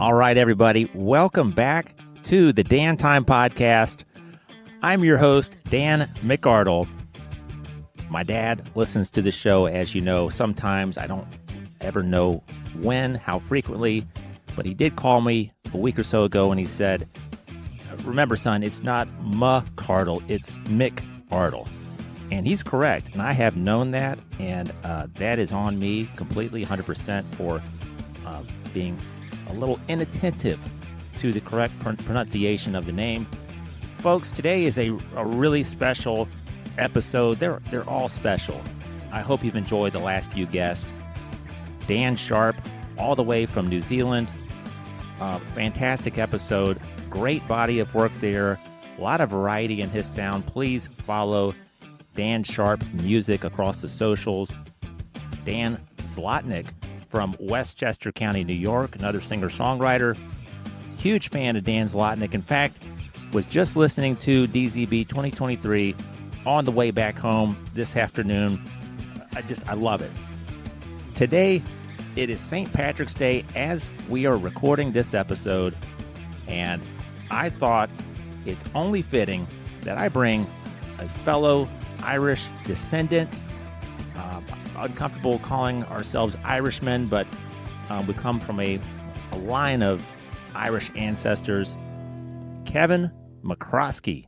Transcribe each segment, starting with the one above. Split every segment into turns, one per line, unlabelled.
All right, everybody, welcome back to the Dan Time Podcast. I'm your host, Dan McCroskey. My dad listens to the show, as you know. Sometimes I don't ever know when, how frequently, but he did call me a week or so ago and he said, remember, son, it's not McCroskey, it's McCroskey. And he's correct, and I have known that, and that is on me completely, 100% for being a little inattentive to the correct pronunciation of the name. Folks, today is a really special episode. They're all special. I hope you've enjoyed the last few guests. Dan Sharp, all the way from New Zealand. Fantastic episode. Great body of work there. A lot of variety in his sound. Please follow Dan Sharp Music across the socials. Dan Zlotnick from Westchester County, New York, another singer-songwriter. Huge fan of Dan Zlotnick. In fact, was just listening to DZB 2023 on the way back home this afternoon. I love it. Today, it is St. Patrick's Day as we are recording this episode, and I thought it's only fitting that I bring a fellow Irish descendant. Uncomfortable calling ourselves Irishmen, but we come from a line of Irish ancestors. Kevin McCroskey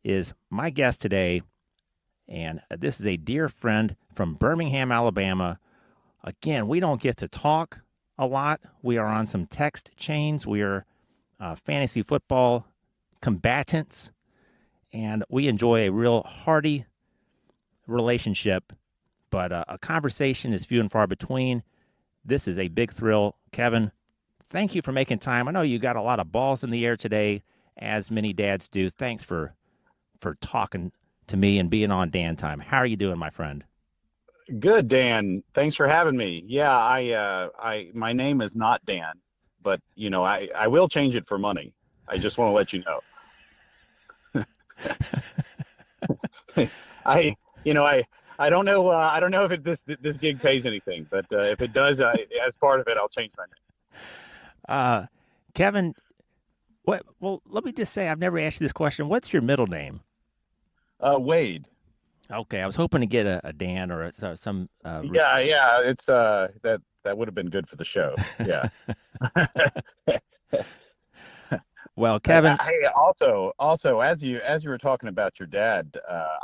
is my guest today, and this is a dear friend from Birmingham, Alabama. Again, we don't get to talk a lot. We are on some text chains. We are fantasy football combatants, and we enjoy a real hearty relationship, but a conversation is few and far between. This is a big thrill. Kevin, thank you for making time. I know you got a lot of balls in the air today, as many dads do. Thanks for talking to me and being on Dan Time. How are you doing, my friend?
Good, Dan. Thanks for having me. Yeah, I my name is not Dan, but I will change it for money. I just want to let you know. I don't know. I don't know if this gig pays anything, but if it does, as part of it, I'll change my
name. Kevin, what? Well, let me just say, I've never asked you this question. What's your middle name?
Wade.
Okay, I was hoping to get a Dan or some.
Yeah. It's that would have been good for the show. Yeah.
Well, Kevin.
Hey, also, as you were talking about your dad,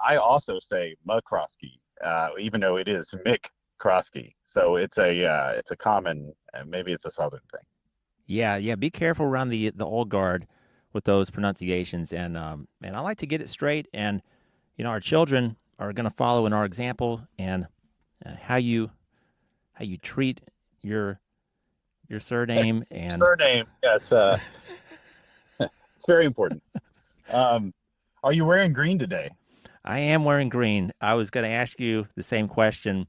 I also say McCroskey, even though it is Mick Crosky. So it's a common, maybe it's a Southern thing.
Yeah. Be careful around the old guard with those pronunciations, and I like to get it straight. And our children are going to follow in our example, and how you treat your surname and
surname. Yes. Very important. Are you wearing green today?
I am wearing green. I was going to ask you the same question.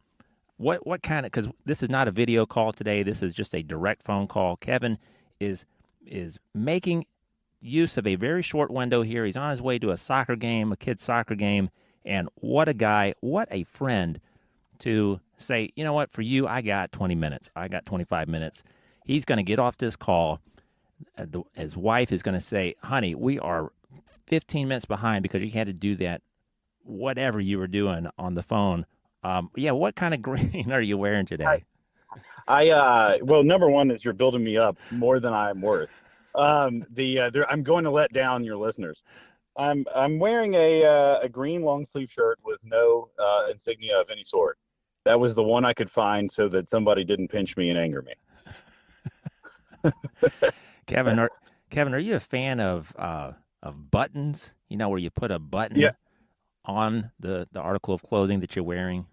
What kind of, because this is not a video call today. This is just a direct phone call. Kevin is making use of a very short window here. He's on his way to a kid's soccer game. And what a guy, what a friend to say, you know what, for you, I got 20 minutes. I got 25 minutes. He's going to get off this call. His wife is going to say, honey, we are 15 minutes behind because you had to do that, whatever you were doing on the phone. What kind of green are you wearing today?
Well, number one is you're building me up more than I'm worth. I'm going to let down your listeners. I'm wearing a green long sleeve shirt with no insignia of any sort. That was the one I could find so that somebody didn't pinch me and anger me.
Kevin, are you a fan of buttons? Where you put a button on the article of clothing that you're wearing?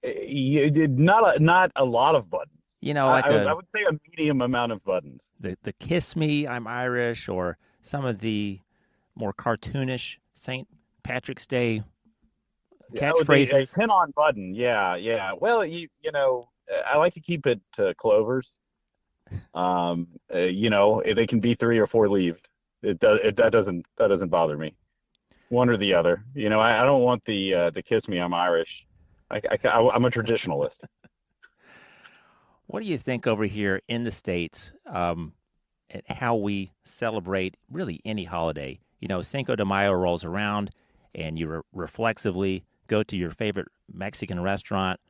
You did not a lot of buttons. I would say a medium amount of buttons.
The "Kiss Me, I'm Irish," or some of the more cartoonish St. Patrick's Day catchphrases.
A pin-on button, yeah. Well, I like to keep it clovers. They can be 3 or 4 leaved. That doesn't bother me. One or the other. I don't want the "Kiss Me, I'm Irish." I'm a traditionalist.
What do you think over here in the States at how we celebrate really any holiday? You know, Cinco de Mayo rolls around and you reflexively go to your favorite Mexican restaurant.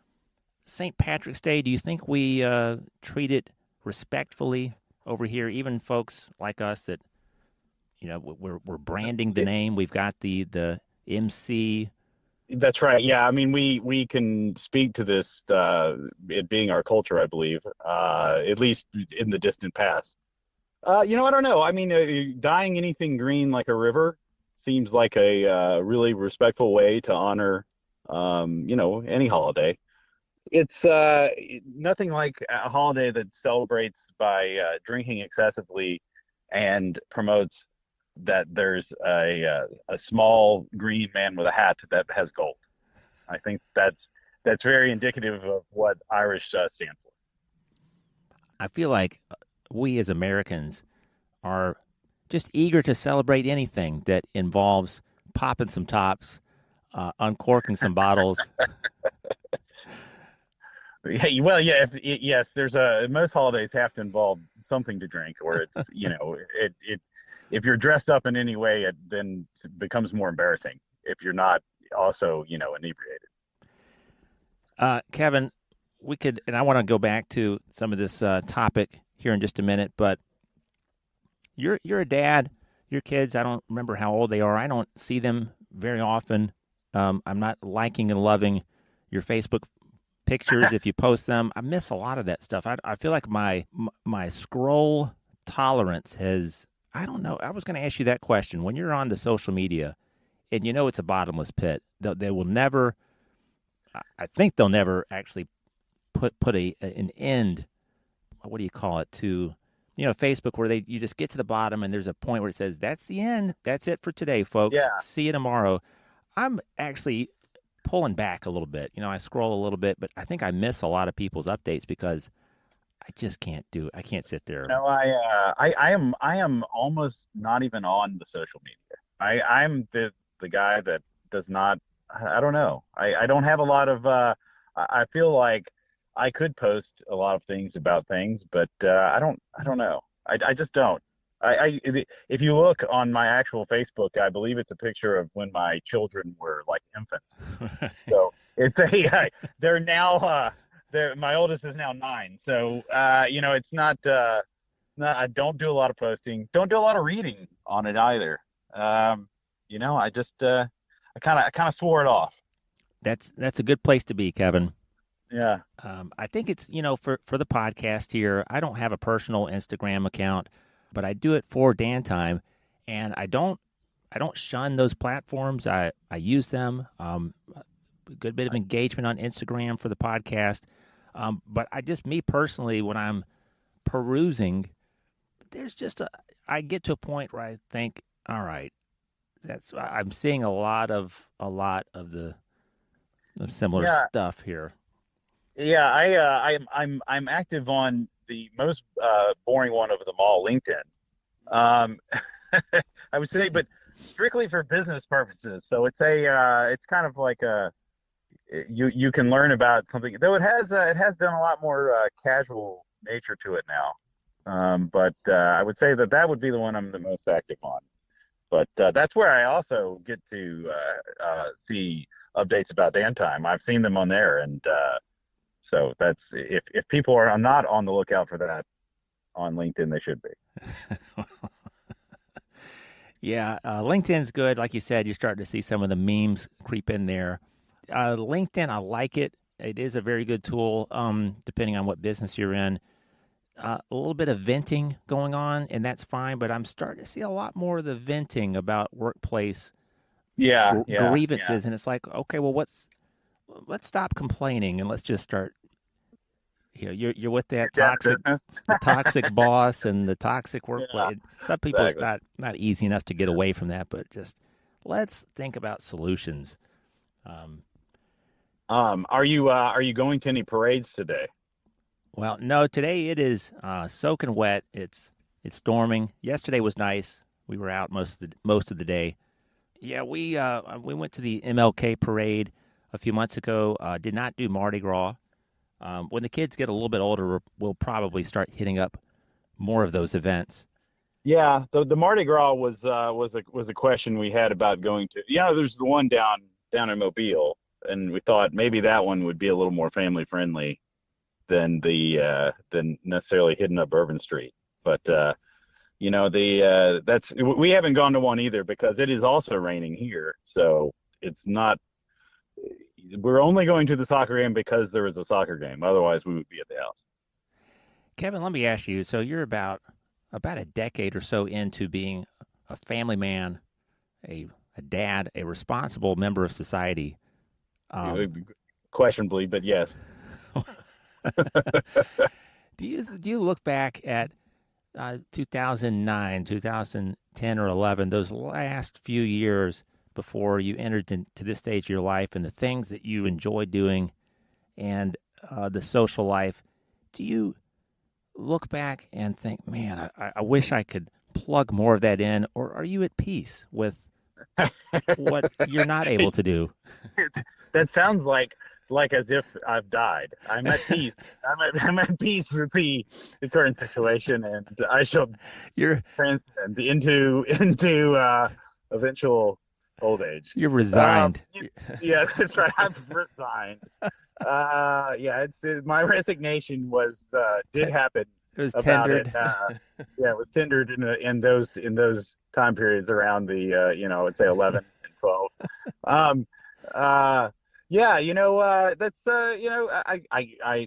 St. Patrick's Day, do you think we treat it respectfully over here? Even folks like us that, you know, we're branding the name. We've got the MC.
That's right. Yeah, I mean, we can speak to this, it being our culture, I believe, at least in the distant past. I don't know. I mean, dyeing anything green like a river seems like a really respectful way to honor, any holiday. It's nothing like a holiday that celebrates by drinking excessively and promotes that there's a small green man with a hat that has gold. I think that's very indicative of what Irish stand for.
I feel like we as Americans are just eager to celebrate anything that involves popping some tops, uncorking some bottles.
Yeah, well, yeah, yes, most holidays have to involve something to drink, or it's if you're dressed up in any way, it then becomes more embarrassing if you're not also inebriated.
Kevin, and I want to go back to some of this topic here in just a minute, but you're a dad. Your kids, I don't remember how old they are. I don't see them very often. I'm not liking and loving your Facebook pictures if you post them. I miss a lot of that stuff. I feel like my scroll tolerance has, I don't know. I was going to ask you that question. When you're on the social media and it's a bottomless pit, they will never, I think they'll never actually put an end, what do you call it, to Facebook, where you just get to the bottom and there's a point where it says, that's the end. That's it for today, folks.
Yeah.
See you tomorrow. I'm actually pulling back a little bit. I scroll a little bit, but I think I miss a lot of people's updates because I just can't I can't sit there.
No, I am almost not even on the social media. I'm the guy that does not, I don't know. I don't have a lot of, I feel like I could post a lot of things about things, but I don't know. I just don't. If you look on my actual Facebook, I believe it's a picture of when my children were like infants. So it's they're now, my oldest is now 9. So, it's not, I don't do a lot of posting. Don't do a lot of reading on it either. I just, I kind of swore it off.
That's a good place to be, Kevin.
Yeah.
I think it's, for the podcast here, I don't have a personal Instagram account, but I do it for Dan Time, and I don't shun those platforms. I use them. A good bit of engagement on Instagram for the podcast. But me personally, when I'm perusing, there's just I get to a point where I think, all right, I'm seeing a lot of the similar stuff here.
Yeah, I'm active on the most boring one of them all, LinkedIn. I would say, but strictly for business purposes. So it's it's kind of like you can learn about something, though it has done a lot more casual nature to it now. But I would say that would be the one I'm the most active on. But that's where I also get to see updates about Dan Time. I've seen them on there, and so that's if people are not on the lookout for that on LinkedIn, they should be.
Yeah, LinkedIn's good. Like you said, you're starting to see some of the memes creep in there. LinkedIn, I like it. It is a very good tool, depending on what business you're in. A little bit of venting going on, and that's fine, but I'm starting to see a lot more of the venting about workplace grievances, and it's like, okay, well, let's stop complaining and let's just start. You're with that toxic boss and the toxic workplace. Yeah, some people, exactly. It's not easy enough to get away from that, but just let's think about solutions.
Are you going to any parades today?
Well, no. Today it is soaking wet. It's storming. Yesterday was nice. We were out most of the day. Yeah, we went to the MLK parade a few months ago. Did not do Mardi Gras. When the kids get a little bit older, we'll probably start hitting up more of those events.
Yeah, the Mardi Gras was a question we had about going to. Yeah, there's the one down in Mobile, and we thought maybe that one would be a little more family friendly than necessarily hitting up Bourbon Street. But that's we haven't gone to one either because it is also raining here, so it's not. We're only going to the soccer game because there is a soccer game. Otherwise, we would be at the house.
Kevin, let me ask you. So you're about a decade or so into being a family man, a dad, a responsible member of society.
Questionably, but yes.
Do you look back at 2009, 2010, or 11, those last few years before you entered into this stage of your life, and the things that you enjoy doing, and the social life? Do you look back and think, man, I wish I could plug more of that in, or are you at peace with what you're not able to do?
That sounds like as if I've died. I'm at peace. I'm at peace with the current situation, and I shall transcend into eventual old age.
You're resigned.
Yeah, that's right. I'm resigned. My resignation did happen.
It was tendered.
It was tendered in those time periods around the I'd say 11 and 12. That's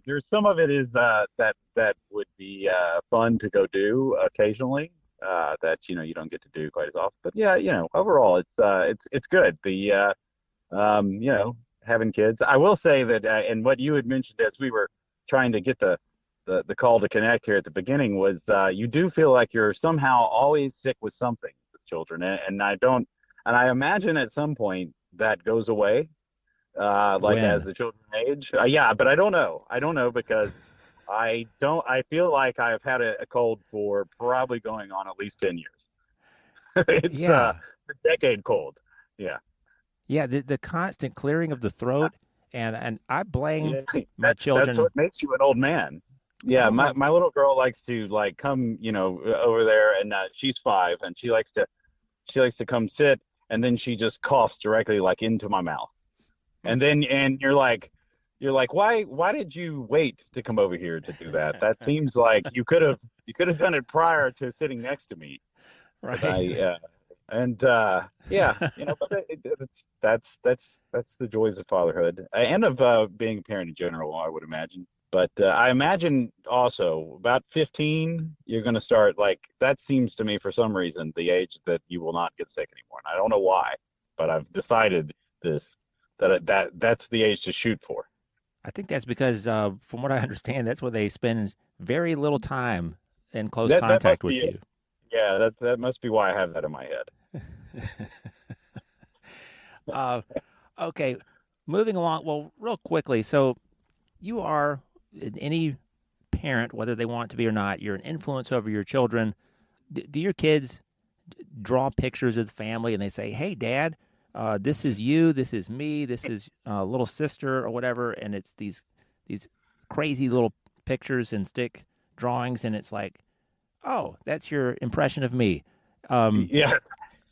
there's some of it is that would be fun to go do occasionally that you don't get to do quite as often. But overall it's good. Having kids. I will say that and what you had mentioned as we were trying to get the call to connect here at the beginning was you do feel like you're somehow always sick with something with children, and I imagine at some point that goes away. As the children age. But I don't know because I feel like I've had a cold for probably going on at least 10 years. It's a decade cold. Yeah.
Yeah. The constant clearing of the throat. And I blame my children.
That's what makes you an old man. Yeah. My little girl likes to come, over there, and she's 5 and she likes to come sit, and then she just coughs directly into my mouth. And you're like, why did you wait to come over here to do that? That seems like you could have done it prior to sitting next to me.
Right.
But that's the joys of fatherhood and of being a parent in general, I would imagine. But I imagine also about 15, you're going to start that seems to me for some reason the age that you will not get sick anymore. And I don't know why, but I've decided this. That's the age to shoot for.
I think that's because, from what I understand, that's where they spend very little time in close contact with you.
Yeah, that must be why I have that in my
head. Okay, moving along. Well, real quickly. So, you are any parent, whether they want to be or not. You're an influence over your children. Do your kids draw pictures of the family and they say, "Hey, Dad, this is you, this is me, this is little sister," or whatever, and it's these crazy little pictures and stick drawings, and it's like, oh, that's your impression of me.
Yes.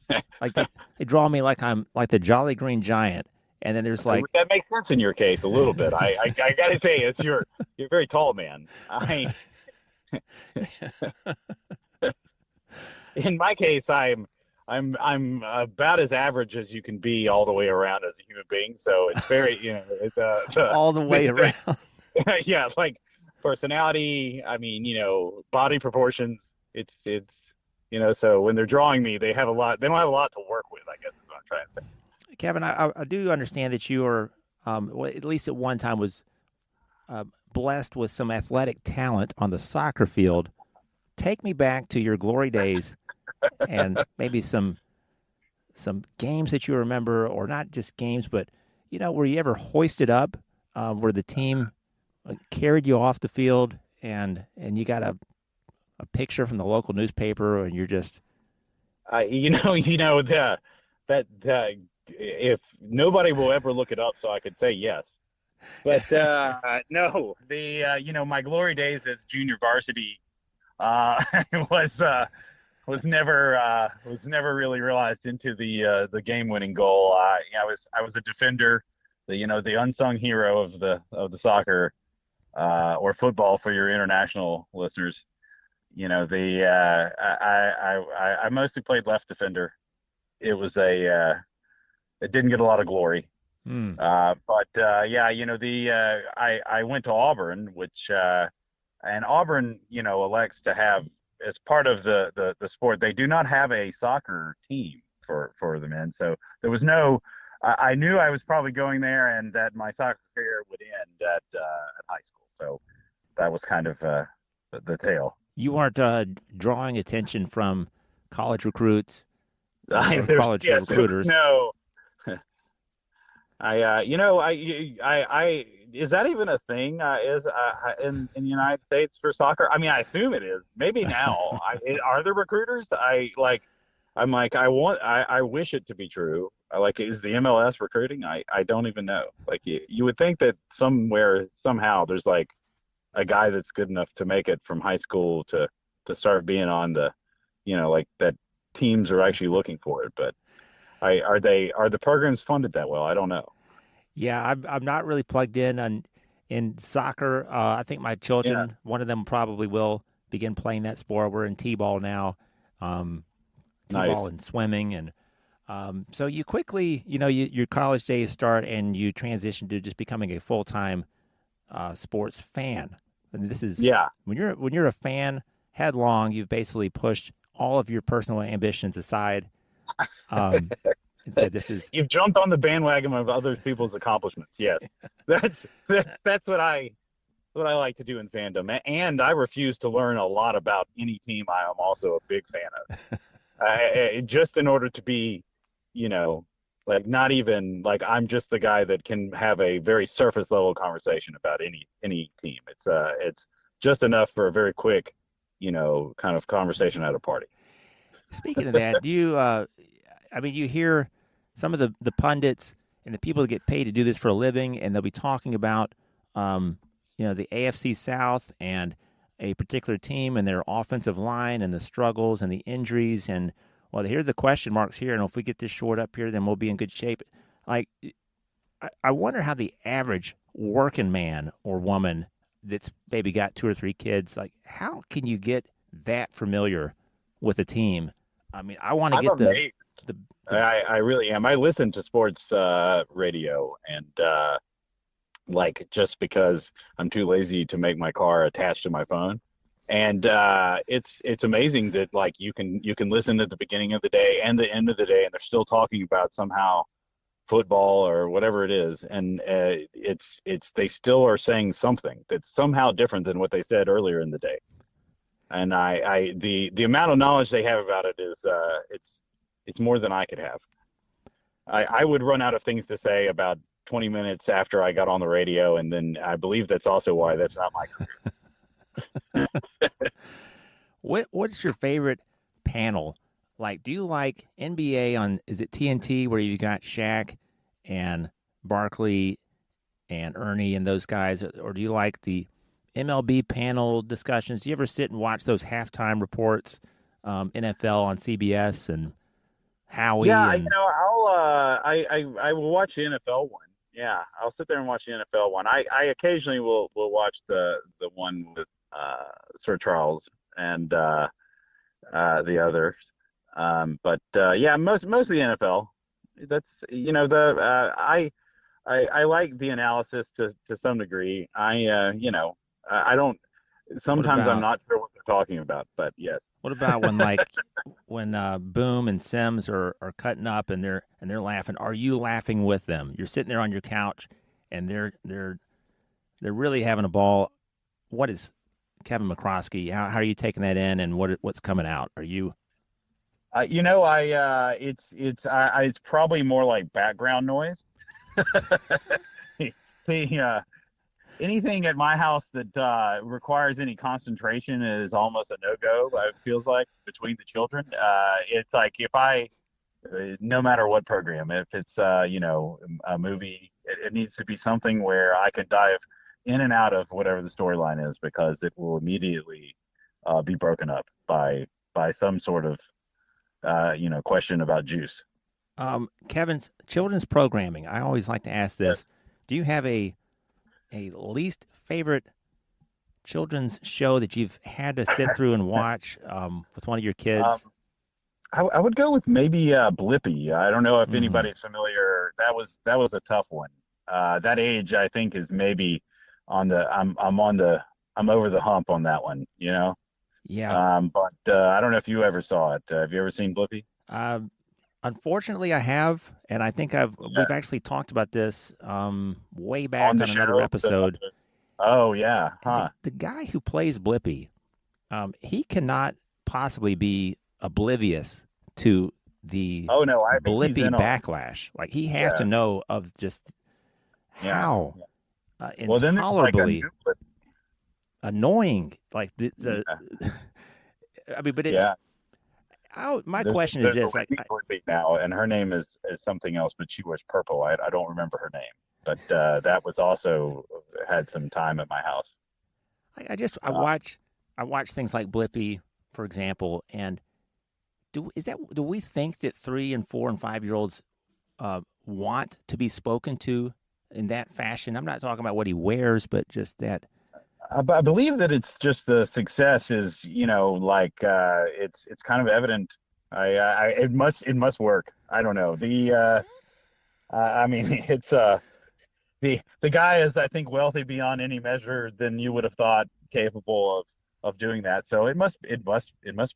They draw me like I'm like the Jolly Green Giant, and then there's
that makes sense in your case a little bit. I gotta say, you're a very tall man. In my case, I'm about as average as you can be all the way around as a human being. So it's very, it's
all the way around.
Yeah, personality. Body proportions. It's so when they're drawing me, they don't have a lot to work with, I guess is what I'm trying to say.
Kevin, I do understand that you are, at least at one time, was blessed with some athletic talent on the soccer field. Take me back to your glory days. And maybe some games that you remember, or not just games, but were you ever hoisted up where the team carried you off the field and you got a picture from the local newspaper, and you're just
if nobody will ever look it up, so I could say yes. But no, my glory days as junior varsity uh, was was never really realized into the game winning goal. I was a defender, the unsung hero of the soccer or football for your international listeners. I mostly played left defender. It was it didn't get a lot of glory.
Hmm.
But yeah, I went to Auburn, and Auburn, elects to have, as part of the sport, they do not have a soccer team for the men. So there was no, I knew I was probably going there and that my soccer career would end at high school. So that was kind of the tale.
You weren't drawing attention from college recruits or
There
college
yes, there was
recruiters.
no, I is that even a thing? Is in the United States for soccer? I mean, I assume it is. Maybe now. Are there recruiters? I'm like, I wish it to be true. Is the MLS recruiting? I don't even know. Like, you would think that somewhere, somehow, there's like a guy that's good enough to make it from high school to start being on like that teams are actually looking for it. But are the programs funded that well? I don't know.
Yeah, I'm not really plugged in soccer. I think my
Yeah,
children, one of them probably will begin playing that sport. We're in t-ball now, um, t-ball
nice.
and swimming, and so you quickly, your college days start and you transition to just becoming a full-time sports fan. And this is
Yeah.
when you're a fan headlong, you've basically pushed all of your personal ambitions aside, um, and said, "This is."
You've jumped on the bandwagon of other people's accomplishments. Yes, that's what I like to do in fandom, and I refuse to learn a lot about any team I am also a big fan of. Just in order to be, like, not even like I'm just the guy that can have a very surface level conversation about any team. It's just enough for a very quick, kind of conversation at a party.
Speaking of that, do you? I mean, you hear some of the pundits and the people that get paid to do this for a living, and they'll be talking about, the AFC South and a particular team and their offensive line and the struggles and the injuries. And, well, here are the question marks here. And if we get this short up here, then we'll be in good shape. Like, I wonder how the average working man or woman that's maybe got two or three kids, like, how can you get that familiar with a team? I mean, I want to
I'm
get
amazed.
the
I really am. I listen to sports radio, and just because I'm too lazy to make my car attached to my phone. And it's amazing that like you can listen at the beginning of the day and the end of the day, and they're still talking about somehow football or whatever it is, and it's they still are saying something that's somehow different than what they said earlier in the day. And the amount of knowledge they have about it is it's more than I could have. I would run out of things to say about 20 minutes after I got on the radio, and then I believe that's also why that's not my career.
what's your favorite panel? Like, do you like NBA on? Is it TNT where you got Shaq and Barkley and Ernie and those guys, or do you like the MLB panel discussions? Do you ever sit and watch those halftime reports, NFL on CBS and Howie
Yeah,
and
I will watch the NFL one. Yeah, I'll sit there and watch the NFL one. I occasionally will watch the one with Sir Charles and the others. But yeah, mostly NFL. That's the I like the analysis to some degree. I don't.
what
Sometimes I'm
about
not sure what they're talking about, but yes.
what about when Boom and Sims are cutting up and they're laughing? Are you laughing with them? You're sitting there on your couch and they're really having a ball. What is Kevin McCroskey? How are you taking that in, and what's coming out? Are you?
It's probably more like background noise. the Anything at my house that requires any concentration is almost a no-go. It feels like between the children, it's like if no matter what program, if it's a movie it needs to be something where I could dive in and out of whatever the storyline is, because it will immediately be broken up by some sort of question about juice.
Kevin's children's programming. I always like to ask
Yes.
this: do you have a least favorite children's show that you've had to sit through and watch with one of your
Um,
kids?
I would go with maybe Blippy. I don't know if
Mm,
anybody's familiar. That was a tough one. That age, I think, is maybe on the I'm over the hump on that one.
yeah.
But I don't know if you ever saw it. Have you ever seen Blippi?
Uh, Unfortunately, I have, and I think
Yeah.
we've actually talked about this way
On
back
the
on another
show.
episode.
Oh yeah,
And
huh?
the guy who plays Blippy, he cannot possibly be oblivious to the
Oh no, I think he's
Blippy
in on it.
backlash. Like he has to
Yeah,
know of just
yeah.
how
Well, then there's like a
intolerably
new Blippi.
annoying, like the
Yeah,
I mean, but it's
yeah.
my
There's
question is
there's a
this: like,
Whitney Blippi now, and her name is something else, but she was purple. I don't remember her name, but that was also had some time at my house.
I just
Uh,
I watch things like Blippy, for example, and do we think that 3 and 4 and 5 year olds want to be spoken to in that fashion? I'm not talking about what he wears, but just that.
I believe that it's just the success is, like it's kind of evident. It must work. I don't know. I mean, it's the guy is, I think, wealthy beyond any measure than you would have thought capable of doing that. So it must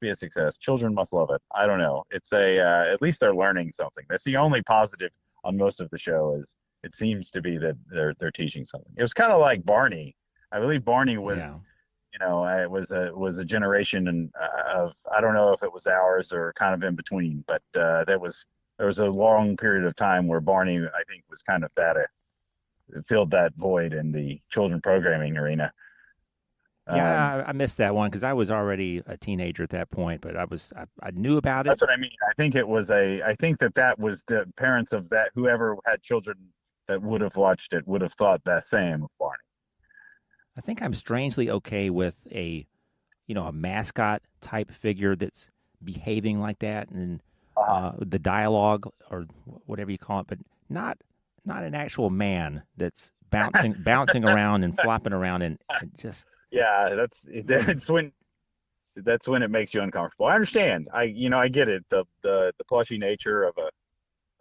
be a success. Children must love it. I don't know. It's a at least they're learning something. That's the only positive on most of the show is it seems to be that they're teaching something. It was kind of like Barney. I believe Barney was,
Yeah,
it was a generation and of, I don't know if it was ours or kind of in between, but there was a long period of time where Barney, I think, was kind of that filled that void in the children programming arena. Um,
yeah, I missed that one because I was already a teenager at that point, but I knew about it.
that's what I mean. I think that was the parents of that, whoever had children that would have watched it would have thought that same of Barney.
I think I'm strangely okay with a mascot type figure that's behaving like that and
Uh,
the dialogue or whatever you call it, but not an actual man that's bouncing around and flopping around and just
yeah,
mm,
that's when it makes you uncomfortable. I understand. I get it. The plushy nature of a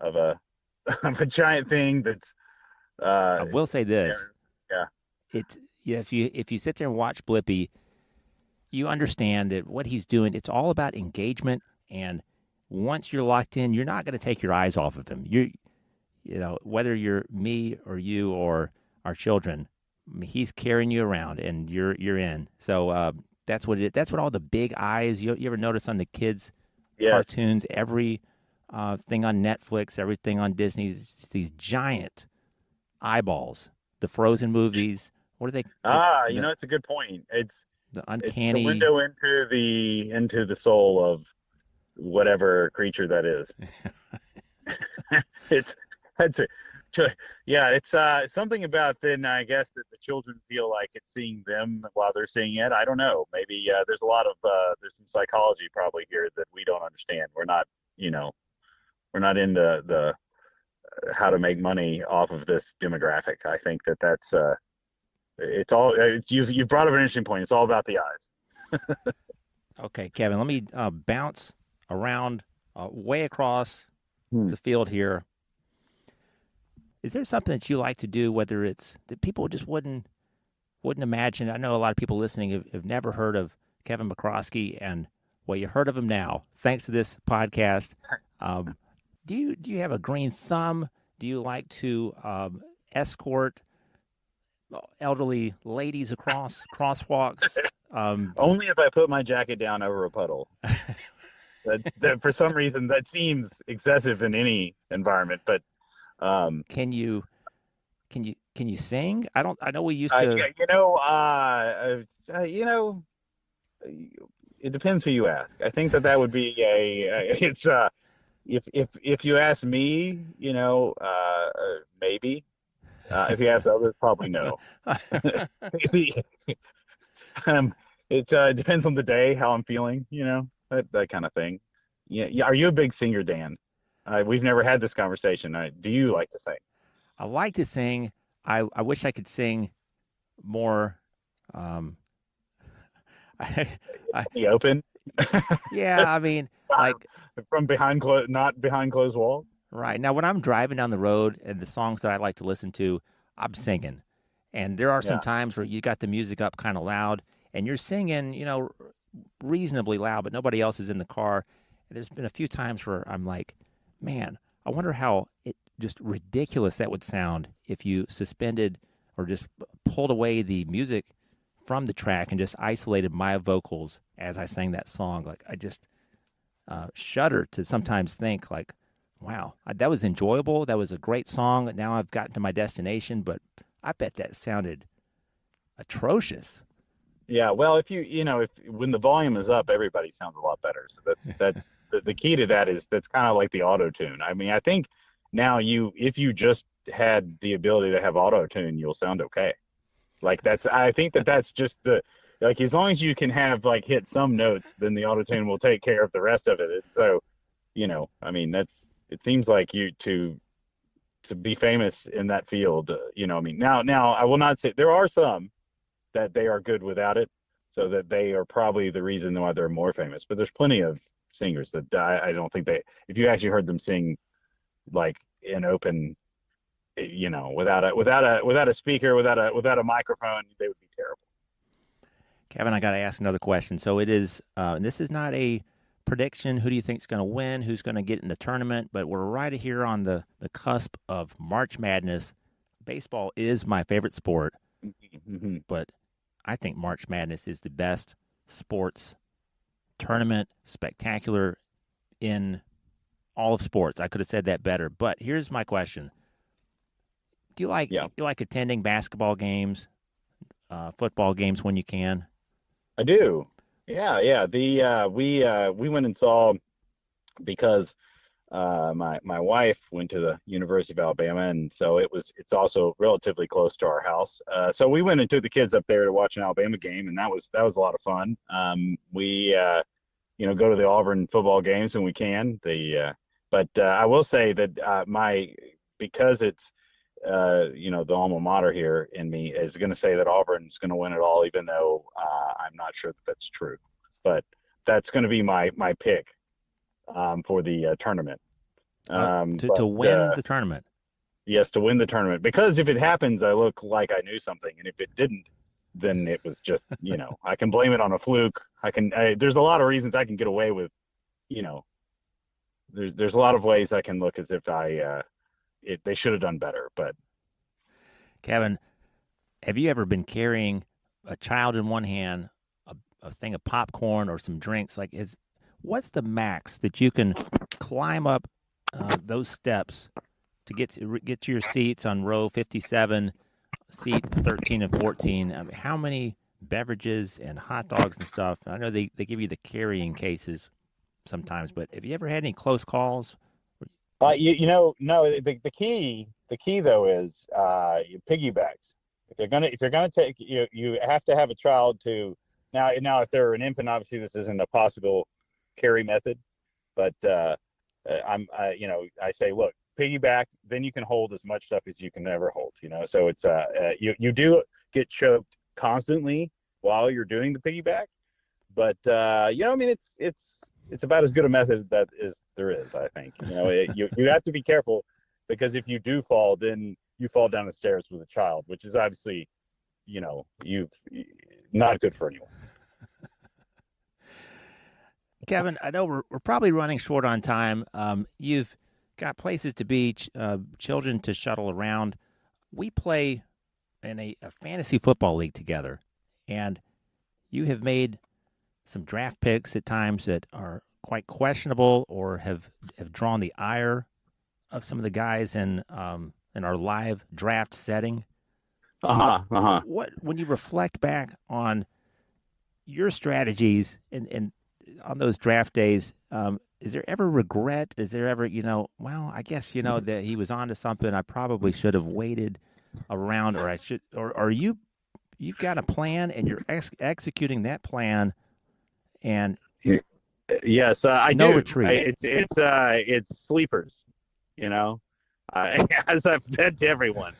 of a giant thing that's
I
uh
will say this.
yeah.
It's yeah, if you sit there and watch Blippy, you understand that what he's doing, it's all about engagement and once you're locked in, you're not going to take your eyes off of him. Whether you're me or you or our children, I mean, he's carrying you around and you're in. So that's what that's what all the big eyes. You ever notice on the kids'
Yes.
cartoons, every thing on Netflix, everything on Disney, these giant eyeballs. The Frozen movies. What are they?
It's a good point.
The
It's the
uncanny.
window into the soul of whatever creature that is. It's that's it. Yeah, it's something about then, I guess, that the children feel like it's seeing them while they're seeing it. I don't know. Maybe there's a lot of there's some psychology probably here that we don't understand. You know, we're not in the how to make money off of this demographic. I think that's it's all you've brought up an interesting point. It's all about the eyes.
Okay, Kevin, let me bounce around way across
Hmm.
the field here. Is there something that you like to do, whether it's that people just wouldn't imagine? I know a lot of people listening have never heard of Kevin McCroskey, and well, you heard of him now thanks to this podcast. Um, do you have a green thumb? Do you like to escort elderly ladies across crosswalks? Um,
Only if I put my jacket down over a puddle. That for some reason that seems excessive in any environment, but
can you sing? I don't. I know we used
uh,
to.
yeah, you know, uh, uh, you know, it depends who you ask. I think that would be it's if you ask me, maybe. If you ask others, probably no. um, it depends on the day, how I'm feeling, that kind of thing. Yeah, yeah. Are you a big singer, Dan? We've never had this conversation. Do you like to sing?
I like to sing. I wish I could sing more. Um, I, I,
The open
yeah, I mean, like,
from not behind closed walls.
right. Now, when I'm driving down the road and the songs that I like to listen to, I'm singing. And there are some
Yeah,
times where you got the music up kind of loud and you're singing, reasonably loud, but nobody else is in the car. There's been a few times where I'm like, man, I wonder how just ridiculous that would sound if you suspended or just pulled away the music from the track and just isolated my vocals as I sang that song. Like, I just shudder to sometimes think, like, wow, that was enjoyable. That was a great song. Now I've gotten to my destination, but I bet that sounded atrocious.
yeah. Well, if when the volume is up, everybody sounds a lot better. So that's the key to that is that's kind of like the auto tune. I mean, I think now if you just had the ability to have auto tune, you'll sound okay. Like I think that's just like as long as you can have like hit some notes, then the auto tune will take care of the rest of it. And so, I mean, it seems like you to be famous in that field, I mean, now I will not say there are some that they are good without it, so that they are probably the reason why they're more famous. But there's plenty of singers that I don't think if you actually heard them sing like in open, without a speaker, without a microphone, they would be terrible.
Kevin, I got to ask another question. So it is, this is not a prediction. Who do you think is going to win? Who's going to get in the tournament? But we're right here on the cusp of March Madness. Baseball is my favorite sport,
Mm-hmm.
but I think March Madness is the best sports tournament, spectacular in all of sports. I could have said that better. But here's my question: Do you like
Yeah,
you like attending basketball games, football games when you can?
I do. Yeah, yeah. We went and saw because my wife went to the University of Alabama, and so it's also relatively close to our house. So we went and took the kids up there to watch an Alabama game, and that was a lot of fun. We go to the Auburn football games when we can. But I will say that because it's the alma mater here in me is going to say that Auburn's going to win it all, even though I'm not sure that that's true. But that's going to be my pick for the tournament.
To win the tournament.
Yes, to win the tournament. Because if it happens, I look like I knew something, and if it didn't, then it was just I can blame it on a fluke. There's a lot of reasons I can get away with, there's a lot of ways I can look as if they should have done better. But
Kevin, have you ever been carrying a child in one hand, a thing of popcorn or some drinks? What's the max that you can climb up those steps to get to your seats on row 57, seat 13 and 14? I mean, how many beverages and hot dogs and stuff? I know they give you the carrying cases sometimes, but have you ever had any close calls?
no. The key though is piggybacks. If you're gonna take you have to have a child to now if they're an infant, obviously this isn't a possible carry method, but I say, look, piggyback, then you can hold as much stuff as you can ever hold. So it's you do get choked constantly while you're doing the piggyback, but I mean it's about as good a method that there is, I think. You have to be careful, because if you do fall, then you fall down the stairs with a child, which is obviously, you not good for anyone.
Kevin, I know we're probably running short on time. You've got places to be, children to shuttle around. We play in a fantasy football league together, and you have made some draft picks at times that are quite questionable or have drawn the ire of some of the guys in our live draft setting. When you reflect back on your strategies and on those draft days, is there ever regret? Is there ever, well, I guess, that he was onto something. I probably should have waited. around, or are you've got a plan and you're executing that plan, and
Yes, I
no
do.
retreat.
It's sleepers, you know. As I've said to everyone,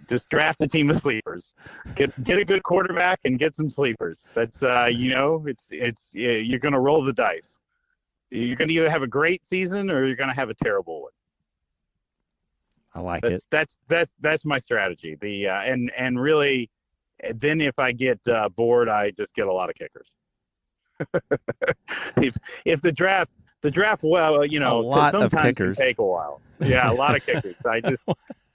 just draft a team of sleepers. Get a good quarterback and get some sleepers. That's you're going to roll the dice. You're going to either have a great season or you're going to have a terrible one.
I like it.
That's my strategy. And really, then if I get bored, I just get a lot of kickers. if the draft well,
a lot of
sometimes
kickers
can take a while. Yeah, a lot of kickers. I just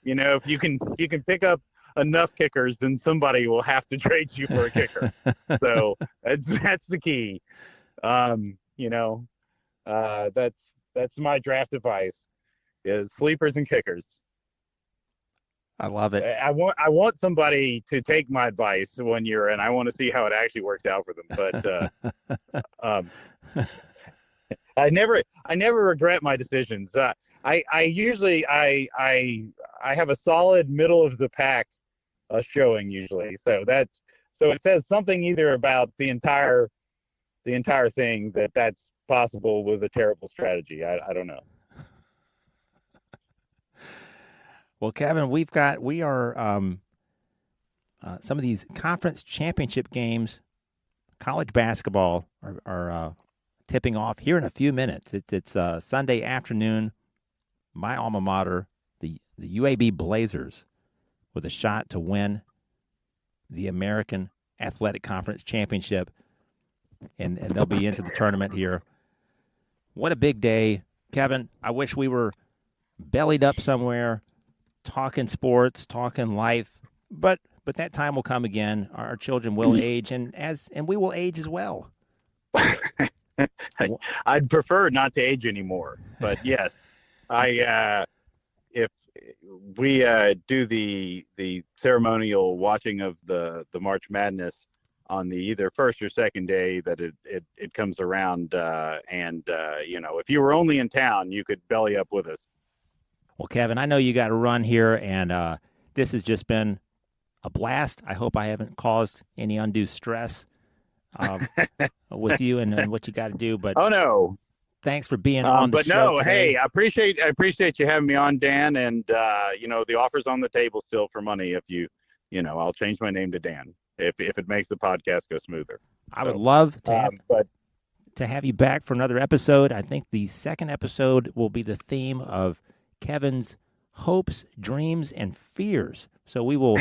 if you can pick up enough kickers, then somebody will have to trade you for a kicker. So that's the key. That's my draft advice is sleepers and kickers.
I love it.
I want somebody to take my advice one year, and I want to see how it actually works out for them. But I never regret my decisions. I usually I have a solid middle of the pack showing usually. So it says something either about the entire thing that's possible with a terrible strategy. I don't know.
Well, Kevin, we are some of these conference championship games, college basketball are tipping off here in a few minutes. It's Sunday afternoon. My alma mater, the UAB Blazers, with a shot to win the American Athletic Conference Championship, and they'll be into the tournament here. What a big day, Kevin. I wish we were bellied up somewhere, talking sports, talking life, but that time will come again. Our children will age, and we will age as well.
I'd prefer not to age anymore, but yes, if we do the ceremonial watching of the March Madness on the either first or second day that it comes around, if you were only in town, you could belly up with us.
Well, Kevin, I know you got to run here, and this has just been a blast. I hope I haven't caused any undue stress with you and what you got to do. But
oh no,
thanks for being on the show.
But no,
today.
hey, I appreciate you having me on, Dan. And the offer's on the table still for money. If I'll change my name to Dan if it makes the podcast go smoother.
I would love to have you back for another episode. I think the second episode will be the theme of Kevin's hopes, dreams, and fears. So we will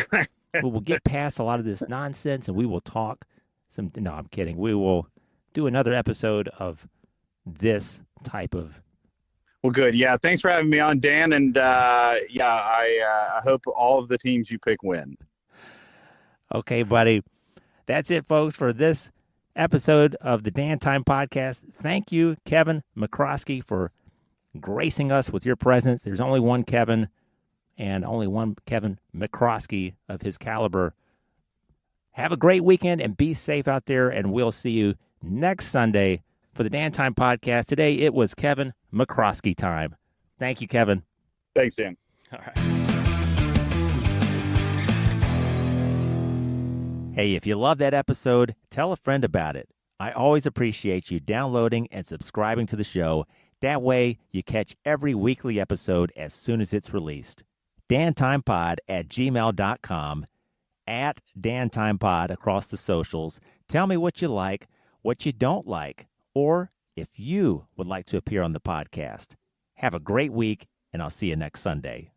get past a lot of this nonsense, and we will talk some. No, I'm kidding. We will do another episode of this type of.
Well, good. Yeah, thanks for having me on, Dan. And I hope all of the teams you pick win.
Okay, buddy. That's it, folks, for this episode of the Dan Time Podcast. Thank you, Kevin McCroskey, for gracing us with your presence. There's only one Kevin and only one Kevin McCroskey of his caliber. Have a great weekend and be safe out there, and we'll see you next Sunday for the Dan Time Podcast. Today, it was Kevin McCroskey time. Thank you, Kevin.
Thanks, Dan.
All right. Hey, if you love that episode, tell a friend about it. I always appreciate you downloading and subscribing to the show. That way, you catch every weekly episode as soon as it's released. dantimepod@gmail.com, at dantimepod across the socials. Tell me what you like, what you don't like, or if you would like to appear on the podcast. Have a great week, and I'll see you next Sunday.